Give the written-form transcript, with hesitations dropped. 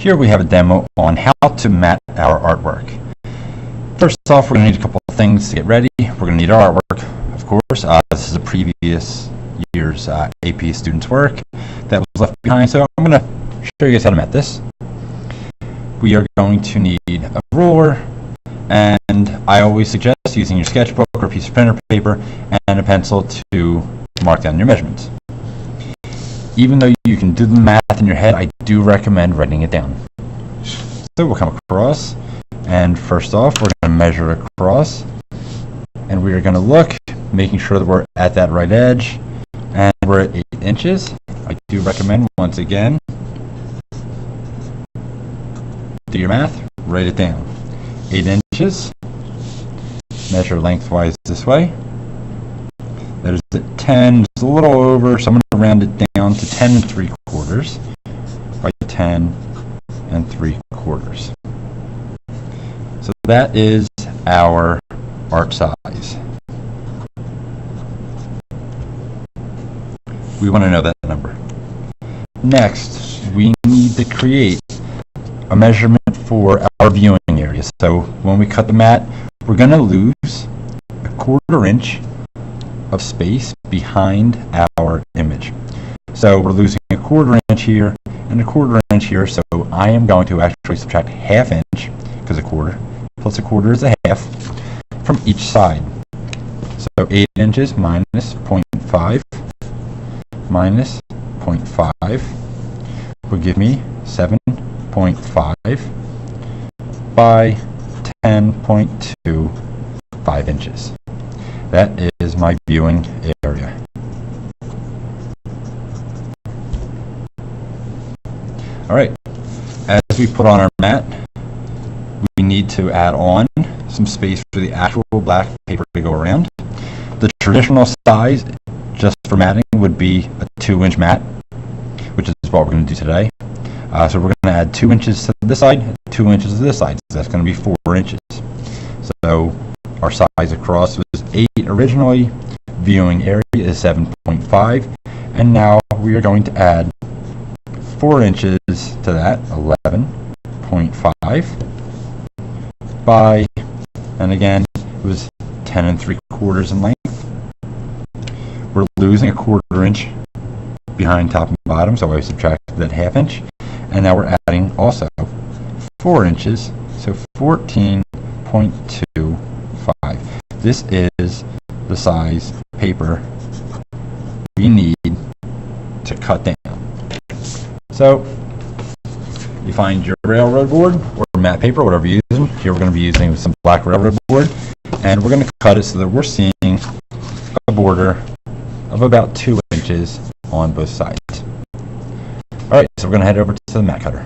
Here we have a demo on how to mat our artwork. First off, we're going to need a couple of things to get ready. We're going to need our artwork, of course. This is a previous year's AP students' work that was left behind, so I'm going to show you guys how to mat this. We are going to need a ruler, and I always suggest using your sketchbook or a piece of printer paper and a pencil to mark down your measurements. Even though you can do the math in your head, I do recommend writing it down. So we'll come across, and first off, we're going to measure across, and we are going to look, making sure that we're at that right edge, and we're at 8 inches. I do recommend, once again, do your math, write it down. 8 inches, measure lengthwise this way. That is at 10, just a little over, so I'm going to round it down to 10 3/4 by 10 3/4. So that is our art size. We want to know that number. Next, we need to create a measurement for our viewing area. So when we cut the mat, we're going to lose a 1/4 inch of space behind our image. So we're losing a 1/4 inch here and a 1/4 inch here, so I am going to actually subtract 1/2 inch, because a 1/4 plus a 1/4 is a 1/2, from each side. So 8 inches minus 0.5 minus 0.5 will give me 7.5 by 10.25 inches. That is my viewing area. Alright, as we put on our mat, we need to add on some space for the actual black paper to go around. The traditional size, just for matting, would be a 2-inch mat, which is what we're going to do today. So we're going to add 2 inches to this side, 2 inches to this side, so that's going to be 4 inches. So our size across was 8 originally, viewing area is 7.5, and now we are going to add 4 inches to that, 11.5 by, and again, it was 10 3/4 in length. We're losing a 1/4 inch behind top and bottom, so I subtracted that 1/2 inch, and now we're adding also 4 inches, so 14.25. This is the size paper we need to cut down. So you find your railroad board or matte paper, whatever you're using. Here we're going to be using some black railroad board, and we're going to cut it so that we're seeing a border of about 2 inches on both sides. Alright, so we're going to head over to the mat cutter.